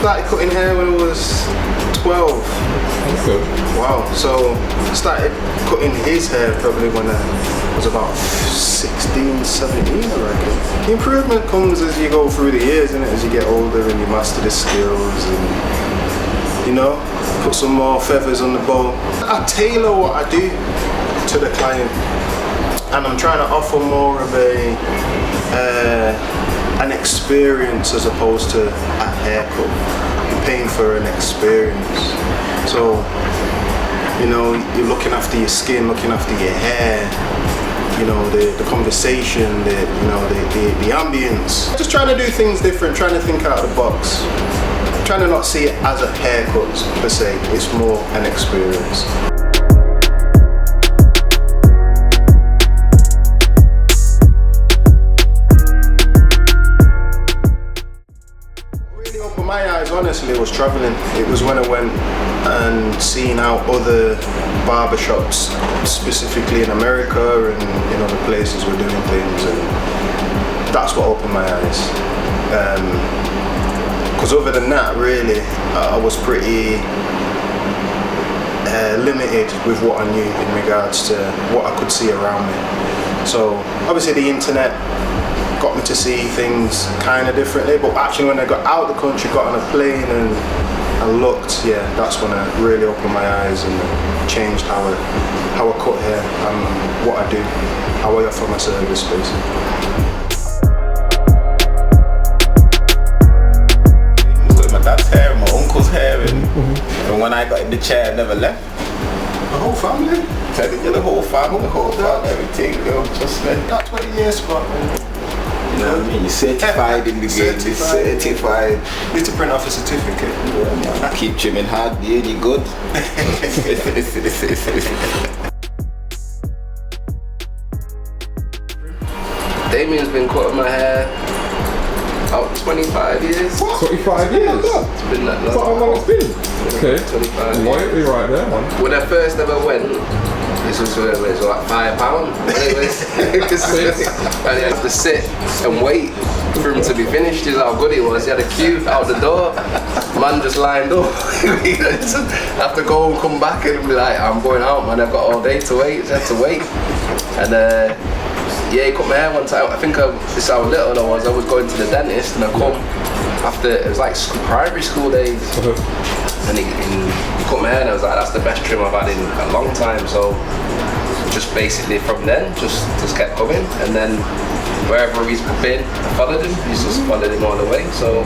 Started cutting hair when I was 12. Okay. Wow. So started cutting his hair probably when I was about 16, 17, I reckon. The improvement comes as you go through the years, innit? As you get older and you master the skills and, you know, put some more feathers on the bow. I tailor what I do to the client, and I'm trying to offer more of an experience as opposed to a haircut. You're paying for an experience. So, you know, you're looking after your skin, looking after your hair, you know, the conversation, the ambience. Just trying to do things different, trying to think out of the box. Trying to not see it as a haircut per se, it's more an experience. Really opened my eyes, honestly, was traveling. It was when I went and seeing how other barbershops, specifically in America and in other places, were doing things, and that's what opened my eyes. Because other than that, really, I was pretty limited with what I knew in regards to what I could see around me. So obviously the internet got me to see things kind of differently, but actually when I got out of the country, got on a plane and looked, yeah, that's when I really opened my eyes and changed how I cut hair and what I do, how I offer my service, basically. Dad's hair and my uncle's hair, and when I got in the chair I never left. The whole family? The whole family, everything, you know, just like that 20 years spot, man. You know what I mean? You're certified in the game, you're certified. Need to print off a certificate. Yeah, man. I keep trimming hard, beard, you good? Damian's been cutting my hair about 25 years. What? 25 years? It's been that long. That's how long it's been? Okay. 25 years. Loyalty right there, man. When I first ever went, this was when it was like £5. Anyways, and you had to sit and wait for him to be finished. Is how good he was. He had a queue out the door. Man just lined up. I have to go and come back and be like, I'm going out, man. I've got all day to wait. So I had to wait. And yeah, he cut my hair one time. I think this is how little I was. I was going to the dentist and I come after, it was like primary school days. And he cut my hair and I was like, that's the best trim I've had in a long time. So just basically from then, just kept coming. And then wherever he's been, I followed him. He's just followed him all the way. So,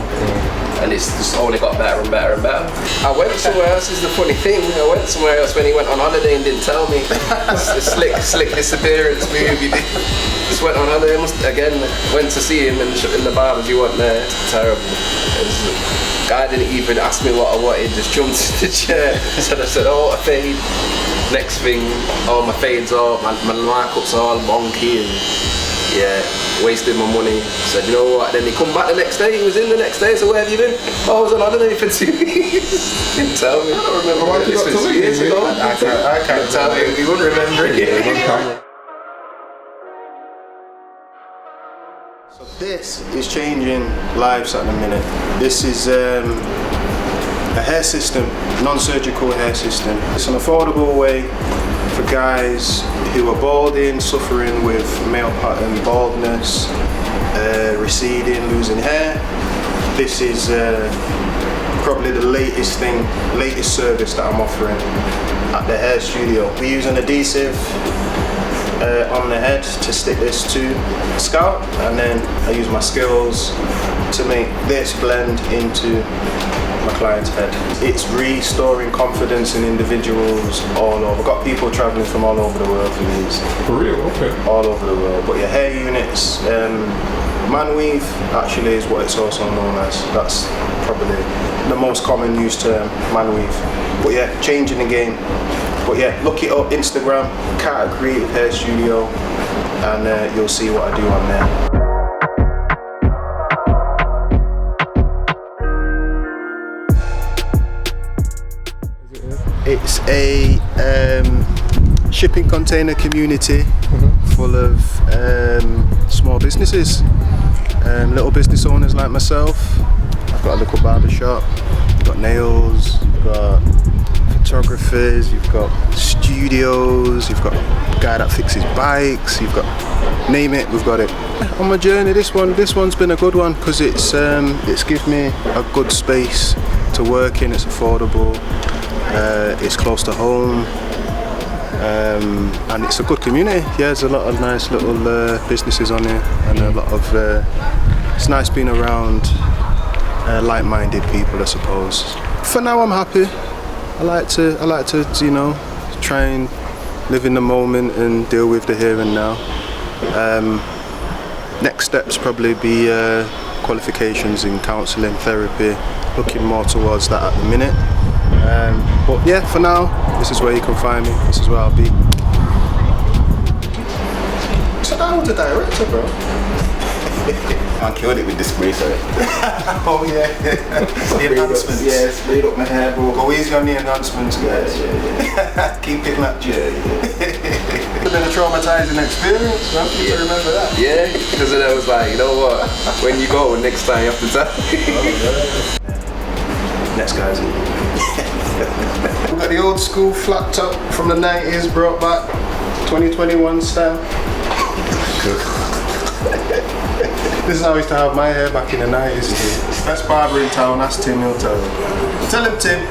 and it's just only got better and better and better. I went somewhere else, is the funny thing. I went somewhere else when he went on holiday and didn't tell me. It's a slick disappearance movie. Just went on holiday, went to see him in the barbers, he wasn't there. It's terrible. The guy didn't even ask me what I wanted, just jumped in the chair. So I said, oh, a fade. Next thing, oh, my fade's all, my markup's all wonky, and yeah, wasted my money. Said, you know what, then he come back the next day, he was in the next day, so where have you been? Oh, I was on holiday for 2 weeks. Didn't tell me. I don't remember why this was years ago. I can't tell you, he wouldn't remember it. So this is changing lives at the minute. This is a hair system, non-surgical hair system. It's an affordable way for guys who are balding, suffering with male pattern baldness, receding, losing hair. This is probably the latest service that I'm offering at the hair studio. We use an adhesive on the head to stick this to scalp, and then I use my skills to make this blend into my client's head. It's restoring confidence in individuals all over. I've got people traveling from all over the world for these. For real? Okay. All over the world. But your hair units, man weave actually is what it's also known as. That's probably the most common used term, man weave. But yeah, changing the game. But yeah, look it up, Instagram, Carter Creative Hair Studio, and you'll see what I do on there. It's a shipping container community full of small businesses, little business owners like myself, got a little barber shop. You've got nails. You've got photographers. You've got studios. You've got a guy that fixes bikes. You've got, name it, we've got it. On my journey, this one's been a good one because it's given me a good space to work in. It's affordable. It's close to home. And it's a good community. Yeah, there's a lot of nice little businesses on here, and a lot of. It's nice being around like-minded people, I suppose. For now, I'm happy. I like to, you know, try and live in the moment and deal with the here and now. Next steps probably be qualifications in counselling, therapy. Looking more towards that at the minute. But yeah, for now, this is where you can find me. This is where I'll be. So I was a director, bro. I killed it with the spray, sorry. Oh yeah, the enhancements. Yeah, sprayed up my hair, bro. Go easy on the enhancements, guys. Yeah. Keep it natural. Yeah. It's been a traumatizing experience, man. You remember that? Yeah, because then I was like, you know what? When you go next time, you have to tell. Next guys. We've got the old school flat top from the 90s brought back, 2021 style. This is how I used to have my hair back in the 90s. Best barber in town, that's Tim. He'll tell him. Tell him, Tim.